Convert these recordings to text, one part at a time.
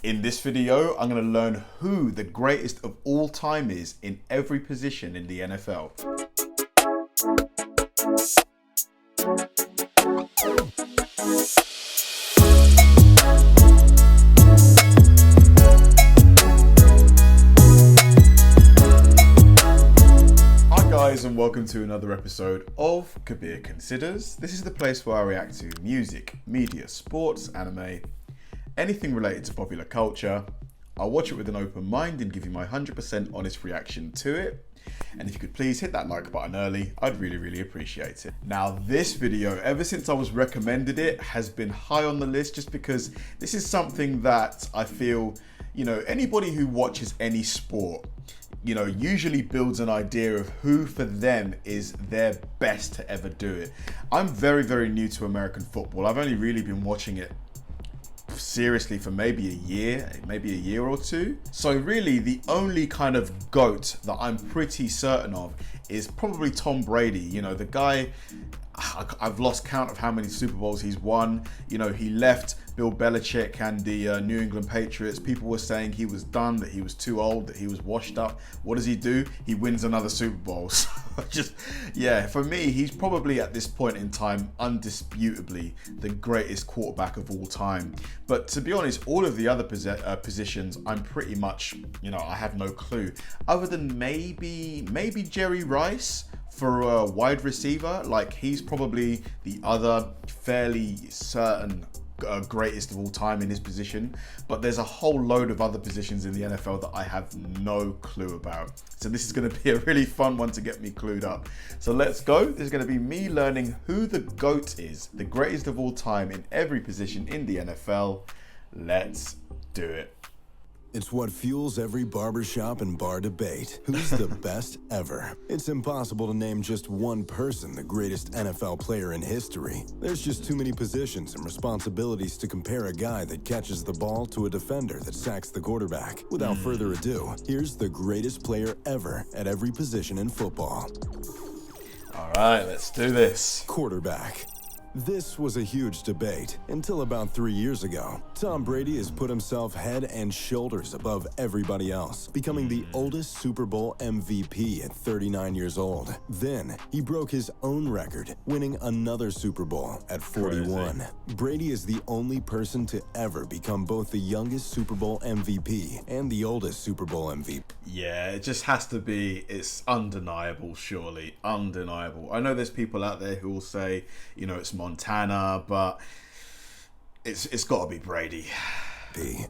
In this video, I'm going to learn who the greatest of all time is in every position in the NFL. Hi guys, and welcome to another episode of Kabir Considers. This is the place where I react to music, media, sports, anime, anything related to popular culture. I'll watch it with an open mind and give you my 100% honest reaction to it. And if you could please hit that like button early, I'd really appreciate it. Now this video, ever since I was recommended it, has been high on the list just because this is something that I feel, anybody who watches any sport, usually builds an idea of who for them is their best to ever do it. I'm very new to American football. I've only really been watching it seriously for maybe a year or two. So really the only kind of GOAT that I'm pretty certain of is probably Tom Brady. The guy, I've lost count of how many Super Bowls he's won. He left Bill Belichick and the New England Patriots. People were saying he was done, that he was too old, that he was washed up. What does he do? He wins another Super Bowl. So for me, he's probably at this point in time, undisputably the greatest quarterback of all time. But to be honest, all of the other positions, I'm pretty much, I have no clue. Other than maybe Jerry Rice for a wide receiver. Like, he's probably the other fairly certain greatest of all time in his position, but there's a whole load of other positions in the NFL that I have no clue about. So this is going to be a really fun one to get me clued up. So let's go. This is going to be me learning who the GOAT is, the greatest of all time in every position in the NFL. Let's do it. It's what fuels every barbershop and bar debate. Who's the best ever? It's impossible to name just one person the greatest NFL player in history. There's just too many positions and responsibilities to compare a guy that catches the ball to a defender that sacks the quarterback. Without further ado, here's the greatest player ever at every position in football. All right, let's do this. Quarterback. This was a huge debate until about 3 years ago. Tom Brady has put himself head and shoulders above everybody else, becoming the oldest Super Bowl MVP at 39 years old. Then, he broke his own record, winning another Super Bowl at 41. Crazy. Brady is the only person to ever become both the youngest Super Bowl MVP and the oldest Super Bowl MVP. Yeah, it just has to be, it's undeniable, surely. Undeniable. I know there's people out there who will say, it's Montana, but it's got to be Brady.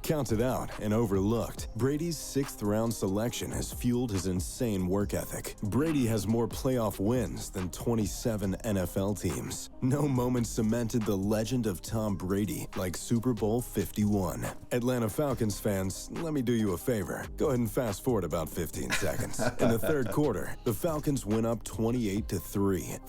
Counted out and overlooked, Brady's 6th round selection has fueled his insane work ethic. Brady has more playoff wins than 27 NFL teams. No moment cemented the legend of Tom Brady like Super Bowl 51. Atlanta Falcons fans, let me do you a favor. Go ahead and fast forward about 15 seconds. In the third quarter, the Falcons went up 28-3.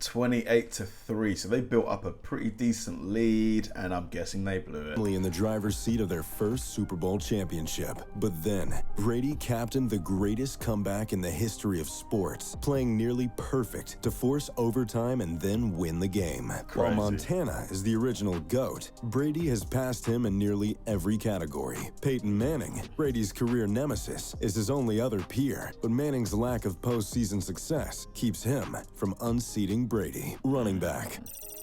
28-3, so they built up a pretty decent lead, and I'm guessing they blew it. In the driver's seat of their first Super Bowl championship. But then, Brady captained the greatest comeback in the history of sports, playing nearly perfect to force overtime and then win the game. Crazy. While Montana is the original GOAT, Brady has passed him in nearly every category. Peyton Manning, Brady's career nemesis, is his only other peer, but Manning's lack of postseason success keeps him from unseating Brady. Running back.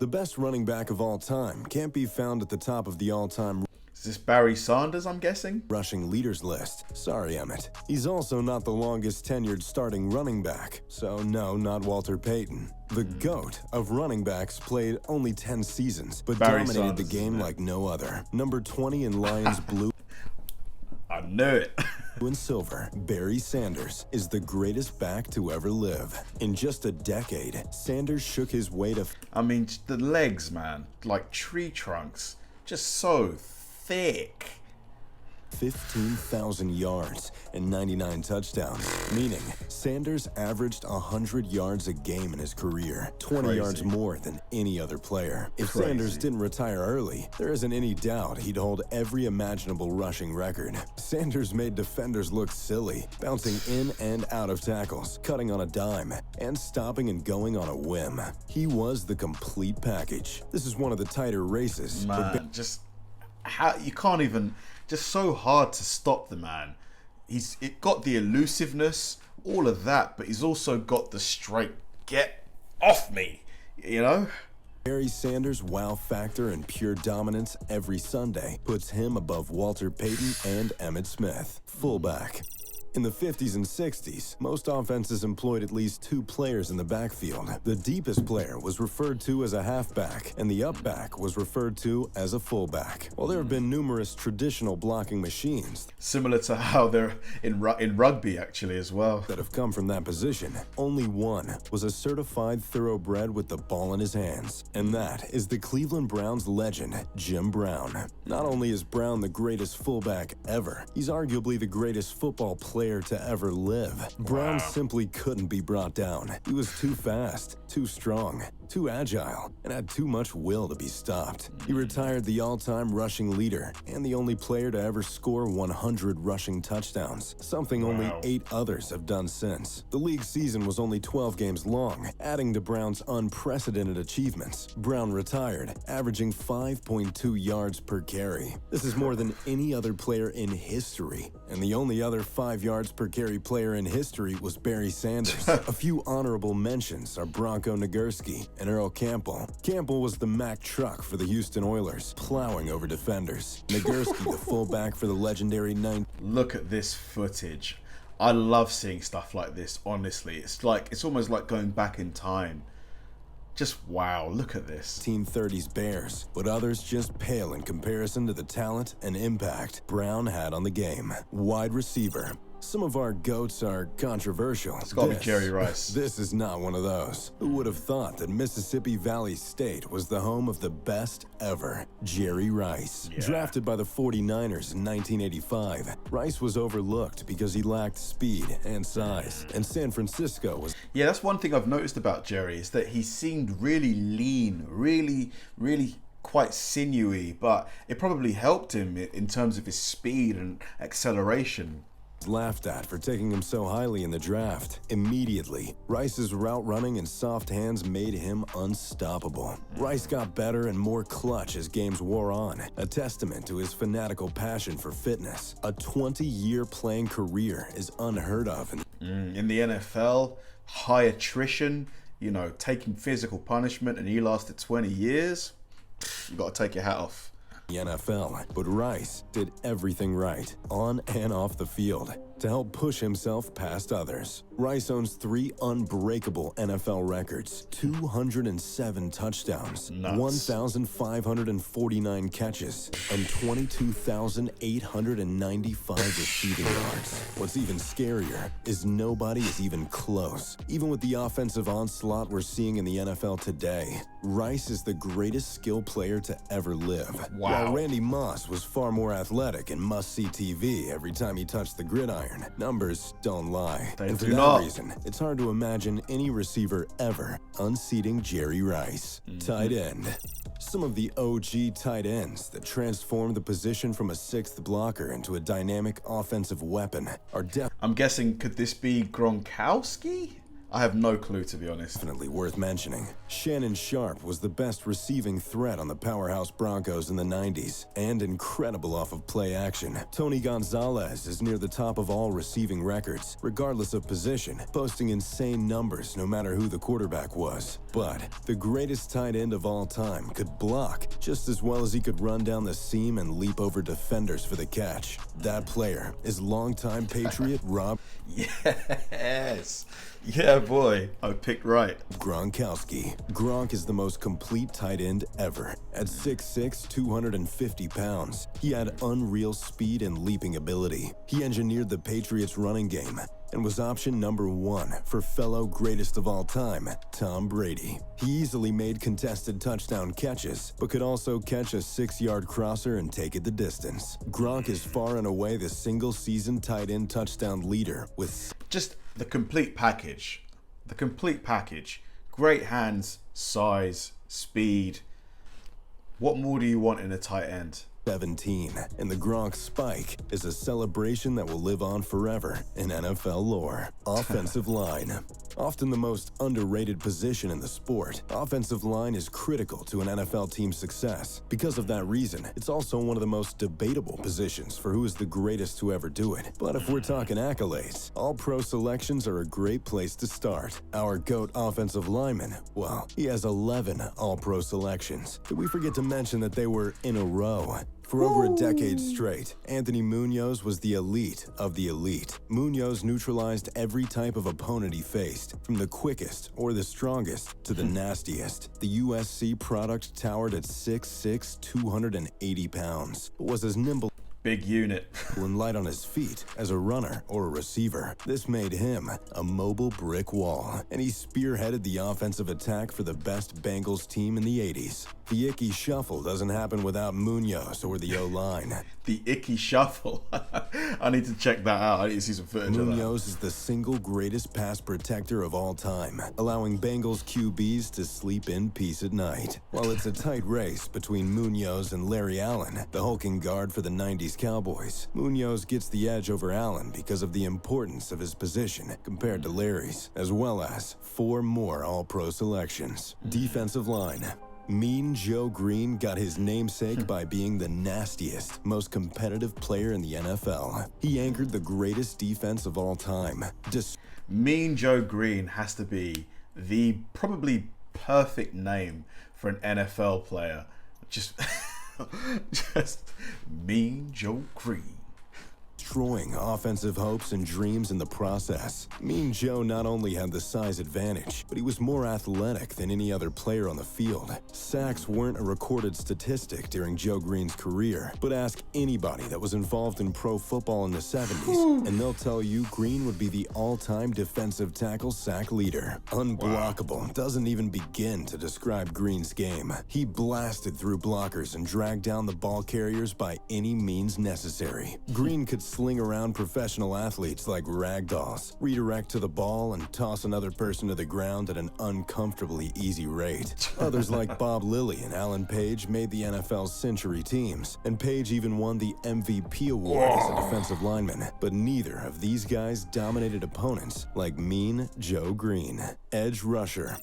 The best running back of all time can't be found at the top of the all-time Is this Barry Sanders, I'm guessing? rushing leaders list. Sorry, Emmett. He's also not the longest tenured starting running back. So no, not Walter Payton. The GOAT of running backs played only 10 seasons, but Barry dominated Sanders, the game like no other. Number 20 in Lions blue I knew it. and silver, Barry Sanders is the greatest back to ever live. In just a decade, Sanders shook his way to I mean, the legs, man, like tree trunks, just so thick. 15,000 yards and 99 touchdowns, meaning Sanders averaged 100 yards a game in his career, 20 Crazy. yards more than any other player. If Crazy. Sanders didn't retire early, there isn't any doubt he'd hold every imaginable rushing record. Sanders made defenders look silly, bouncing in and out of tackles, cutting on a dime, and stopping and going on a whim. He was the complete package. This is one of the tighter races. Man, just how you can't even, just so hard to stop the man. It got the elusiveness, all of that, but he's also got the straight get off me, you know? Barry Sanders' wow factor and pure dominance every Sunday puts him above Walter Payton and Emmitt Smith. Fullback. In the 50s and 60s, most offenses employed at least two players in the backfield. The deepest player was referred to as a halfback, and the upback was referred to as a fullback. While there have been numerous traditional blocking machines, similar to how they're in rugby actually as well, that have come from that position, only one was a certified thoroughbred with the ball in his hands, and that is the Cleveland Browns legend, Jim Brown. Not only is Brown the greatest fullback ever, he's arguably the greatest football player to ever live. Brown simply couldn't be brought down. He was too fast, too strong, too agile, and had too much will to be stopped. He retired the all-time rushing leader and the only player to ever score 100 rushing touchdowns, something only 8 others have done since. The league season was only 12 games long, adding to Brown's unprecedented achievements. Brown retired, averaging 5.2 yards per carry. This is more than any other player in history, and the only other 5 yards per carry player in history was Barry Sanders. A few honorable mentions are Bronco Nagurski and Earl Campbell. Campbell was the Mack truck for the Houston Oilers, plowing over defenders. Nagurski, the fullback for the legendary Look at this footage. I love seeing stuff like this, honestly. It's almost like going back in time. Just wow, look at this. 1930s Bears, but others just pale in comparison to the talent and impact Brown had on the game. Wide receiver. Some of our GOATs are controversial. It's gotta be Jerry Rice. This is not one of those. Who would have thought that Mississippi Valley State was the home of the best ever, Jerry Rice? Yeah. Drafted by the 49ers in 1985, Rice was overlooked because he lacked speed and size, and San Francisco was... Yeah, that's one thing I've noticed about Jerry, is that he seemed really lean, really quite sinewy, but it probably helped him in terms of his speed and acceleration. Laughed at for taking him so highly in the draft. Immediately, Rice's route running and soft hands made him unstoppable. Rice got better and more clutch as games wore on, a testament to his fanatical passion for fitness. A 20-year playing career is unheard of. In the NFL, high attrition, you know, taking physical punishment, and he lasted 20 years. You got to take your hat off. The NFL, but Rice did everything right, on and off the field, to help push himself past others. Rice owns 3 unbreakable NFL records: 207 touchdowns, 1,549 catches, and 22,895 receiving yards. What's even scarier is nobody is even close. Even with the offensive onslaught we're seeing in the NFL today, Rice is the greatest skill player to ever live. Wow. While Randy Moss was far more athletic and must-see TV every time he touched the gridiron, numbers don't lie. They and for do that not. reason, it's hard to imagine any receiver ever unseating Jerry Rice. Tight end. Some of the OG tight ends that transformed the position from a 6th blocker into a dynamic offensive weapon are I'm guessing, could this be Gronkowski? I have no clue, to be honest. definitely worth mentioning. Shannon Sharp was the best receiving threat on the powerhouse Broncos in the 90s, and incredible off of play action. Tony Gonzalez is near the top of all receiving records, regardless of position, posting insane numbers no matter who the quarterback was. But the greatest tight end of all time could block just as well as he could run down the seam and leap over defenders for the catch. That player is longtime Patriot Rob Yes. Yeah, boy. I picked right. Gronkowski. Gronk is the most complete tight end ever. At 6'6", 250 pounds, he had unreal speed and leaping ability. He engineered the Patriots' running game and was option number 1 for fellow greatest of all time, Tom Brady. He easily made contested touchdown catches, but could also catch a 6-yard crosser and take it the distance. Gronk is far and away the single-season tight end touchdown leader with... Just the complete package. The complete package. Great hands, size, speed. What more do you want in a tight end? 17, and the Gronk spike is a celebration that will live on forever in NFL lore. Offensive line. Often the most underrated position in the sport, offensive line is critical to an NFL team's success. Because of that reason, it's also one of the most debatable positions for who is the greatest to ever do it. But if we're talking accolades, all-pro selections are a great place to start. Our GOAT offensive lineman, well, he has 11 all-pro selections. Did we forget to mention that they were in a row? For over a decade straight, Anthony Munoz was the elite of the elite. Munoz neutralized every type of opponent he faced, from the quickest or the strongest to the nastiest. The USC product towered at 6'6", 280 pounds, but was as nimble Big unit. and light on his feet as a runner or a receiver. This made him a mobile brick wall, and he spearheaded the offensive attack for the best Bengals team in the 80s. The icky shuffle doesn't happen without Munoz or the O-line. The icky shuffle. I need to check that out. I need to see some footage of that. Munoz is the single greatest pass protector of all time, allowing Bengals QBs to sleep in peace at night. While it's a tight race between Munoz and Larry Allen, the hulking guard for the 90s Cowboys, Munoz gets the edge over Allen because of the importance of his position compared to Larry's, as well as 4 more All-Pro selections. Defensive line. Mean Joe Green got his namesake by being the nastiest, most competitive player in the NFL. He anchored the greatest defense of all time. Mean Joe Green has to be the probably perfect name for an NFL player. Just Mean Joe Green. Destroying offensive hopes and dreams in the process. Mean Joe not only had the size advantage, but he was more athletic than any other player on the field. Sacks weren't a recorded statistic during Joe Green's career, but ask anybody that was involved in pro football in the 70s, and they'll tell you Green would be the all-time defensive tackle sack leader. Unblockable doesn't even begin to describe Green's game. He blasted through blockers and dragged down the ball carriers by any means necessary. Green could sling around professional athletes like ragdolls, redirect to the ball, and toss another person to the ground at an uncomfortably easy rate. Others like Bob Lilly and Alan Page made the NFL's century teams, and Page even won the MVP award as a defensive lineman. But neither of these guys dominated opponents like Mean Joe Green. Edge rusher.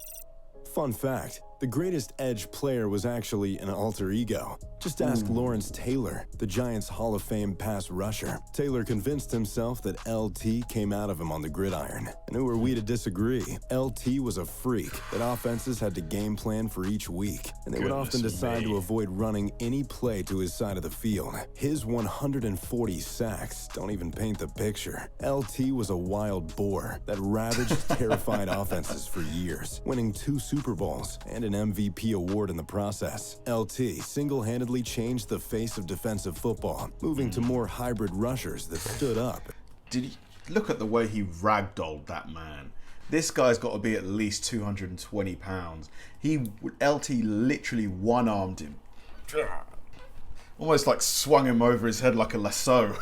Fun fact, the greatest edge player was actually an alter ego. Just ask Lawrence Taylor, the Giants' Hall of Fame pass rusher. Taylor convinced himself that LT came out of him on the gridiron. And who are we to disagree? LT was a freak that offenses had to game plan for each week, and they would often decide to avoid running any play to his side of the field. His 140 sacks don't even paint the picture. LT was a wild boar that ravaged terrified offenses for years, winning 2 Super Bowls and an MVP award in the process. LT single-handedly changed the face of defensive football, moving to more hybrid rushers that stood up. Did you look at the way he ragdolled that man? This guy's got to be at least 220 pounds. LT literally one-armed him. Almost like swung him over his head like a lasso.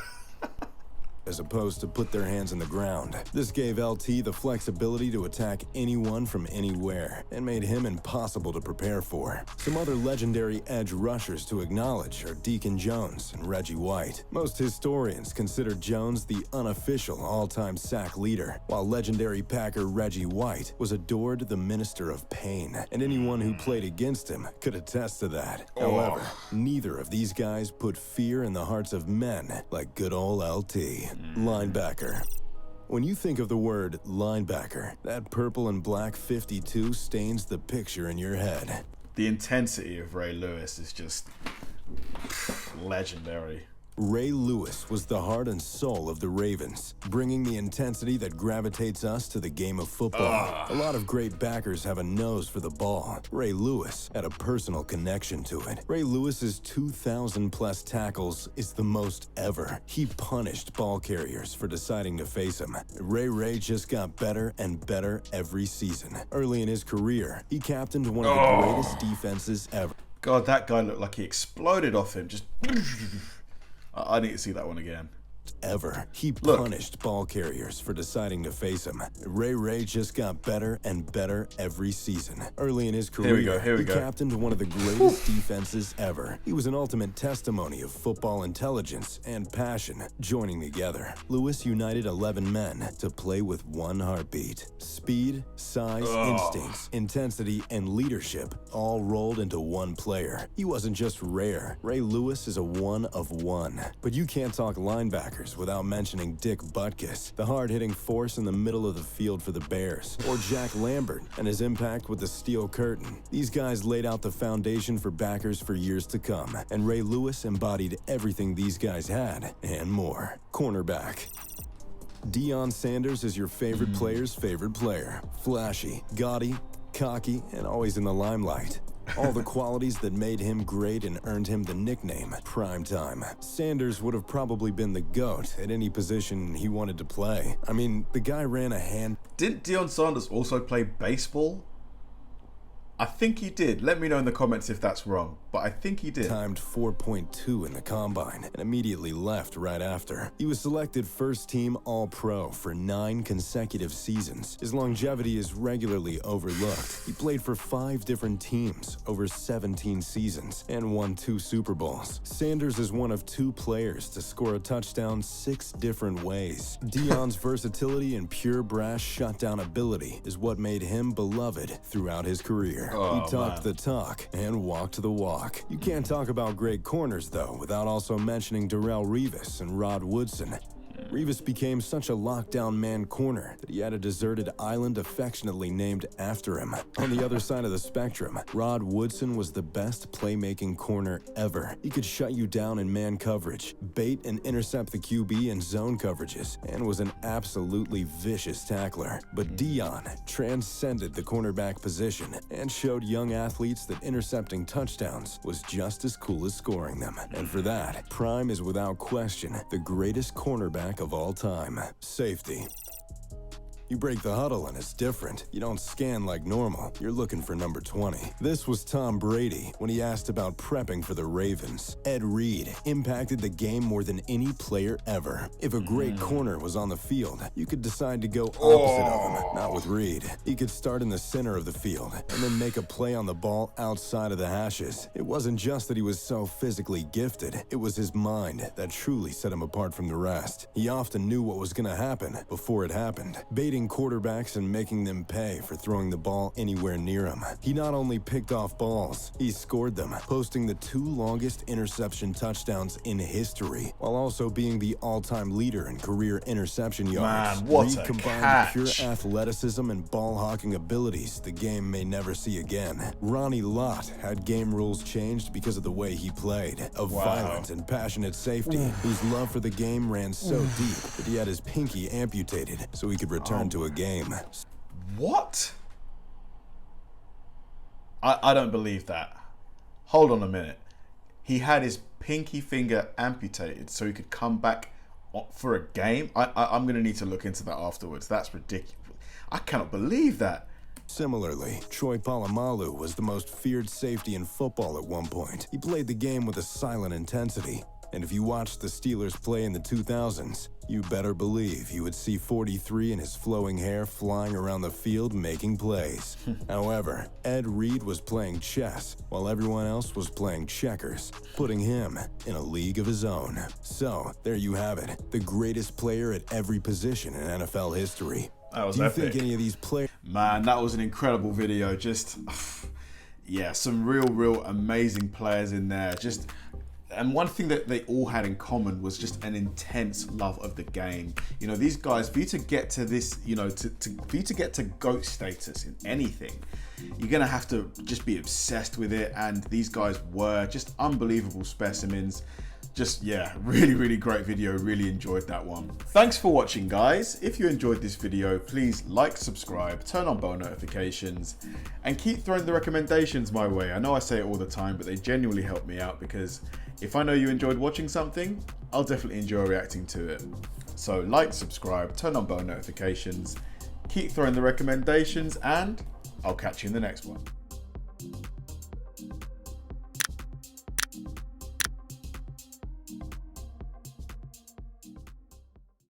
As opposed to put their hands in the ground. This gave LT the flexibility to attack anyone from anywhere, and made him impossible to prepare for. Some other legendary edge rushers to acknowledge are Deacon Jones and Reggie White. Most historians consider Jones the unofficial all-time sack leader, while legendary Packer Reggie White was adored the minister of pain, and anyone who played against him could attest to that. However, neither of these guys put fear in the hearts of men like good old LT. Linebacker. When you think of the word linebacker, that purple and black 52 stains the picture in your head. The intensity of Ray Lewis is just legendary. Ray Lewis was the heart and soul of the Ravens, bringing the intensity that gravitates us to the game of football. A lot of great backers have a nose for the ball. Ray Lewis had a personal connection to it. Ray Lewis's 2,000-plus tackles is the most ever. He punished ball carriers for deciding to face him. Ray just got better and better every season. Early in his career, he captained one of the greatest defenses ever. God, that guy looked like he exploded off him. Just... I need to see that one again. ever. He punished ball carriers for deciding to face him. Ray just got better and better every season. Early in his career, he captained one of the greatest defenses ever. He was an ultimate testimony of football intelligence and passion joining together. Lewis united 11 men to play with one heartbeat. Speed, size, instincts, intensity, and leadership all rolled into one player. He wasn't just rare. Ray Lewis is a one of one. But you can't talk linebackers without mentioning Dick Butkus, the hard-hitting force in the middle of the field for the Bears, or Jack Lambert and his impact with the steel curtain. These guys laid out the foundation for backers for years to come, and Ray Lewis embodied everything these guys had and more. Cornerback. Deion Sanders is your favorite player's favorite player. Flashy, gaudy, cocky, and always in the limelight. All the qualities that made him great and earned him the nickname Primetime. Sanders would have probably been the GOAT at any position he wanted to play. I mean, the guy ran a hand... Didn't Deion Sanders also play baseball? I think he did. Let me know in the comments if that's wrong, but I think he did. Timed 4.2 in the combine and immediately left right after. He was selected first team All-Pro for 9 consecutive seasons. His longevity is regularly overlooked. He played for 5 different teams over 17 seasons and won 2 Super Bowls. Sanders is one of 2 players to score a touchdown 6 different ways. Deion's versatility and pure brass shutdown ability is what made him beloved throughout his career. He talked the talk and walked the walk. You can't talk about great corners, though, without also mentioning Darrelle Revis and Rod Woodson. Revis became such a lockdown man corner that he had a deserted island affectionately named after him. On the other side of the spectrum, Rod Woodson was the best playmaking corner ever. He could shut you down in man coverage, bait and intercept the QB in zone coverages, and was an absolutely vicious tackler. But Deion transcended the cornerback position and showed young athletes that intercepting touchdowns was just as cool as scoring them. And for that, Prime is without question the greatest cornerback of all time. Safety. You break the huddle and it's different. You don't scan like normal. You're looking for number 20. This was Tom Brady when he asked about prepping for the Ravens. Ed Reed impacted the game more than any player ever. If a great corner was on the field, you could decide to go opposite of him. Not with Reed. He could start in the center of the field and then make a play on the ball outside of the hashes. It wasn't just that he was so physically gifted. It was his mind that truly set him apart from the rest. He often knew what was going to happen before it happened, baiting quarterbacks and making them pay for throwing the ball anywhere near him. He not only picked off balls, he scored them, posting the 2 longest interception touchdowns in history, while also being the all-time leader in career interception yards. Man, what Reed a combined catch. pure athleticism and ball-hawking abilities the game may never see again. Ronnie Lott had game rules changed because of the way he played. A violent and passionate safety whose love for the game ran so deep that he had his pinky amputated so he could return to a game. What? I don't believe that. Hold on a minute. He had his pinky finger amputated so he could come back for a game? I'm going to need to look into that afterwards. That's ridiculous. I cannot believe that. Similarly, Troy Polamalu was the most feared safety in football at one point. He played the game with a silent intensity. And if you watched the Steelers play in the 2000s, you better believe you would see 43 and his flowing hair flying around the field making plays. However, Ed Reed was playing chess while everyone else was playing checkers, putting him in a league of his own. So, there you have it, the greatest player at every position in NFL history. That was Do you epic. think any of these players... Man, that was an incredible video. Just, yeah, some real amazing players in there. And one thing that they all had in common was just an intense love of the game. You know, these guys, for you to get to this, you know, for you to get to GOAT status in anything, you're going to have to just be obsessed with it. And these guys were just unbelievable specimens. Just, yeah, really great video. Really enjoyed that one. Thanks for watching, guys. If you enjoyed this video, please like, subscribe, turn on bell notifications, and keep throwing the recommendations my way. I know I say it all the time, but they genuinely help me out because if I know you enjoyed watching something, I'll definitely enjoy reacting to it. So like, subscribe, turn on bell notifications, keep throwing the recommendations, and I'll catch you in the next one.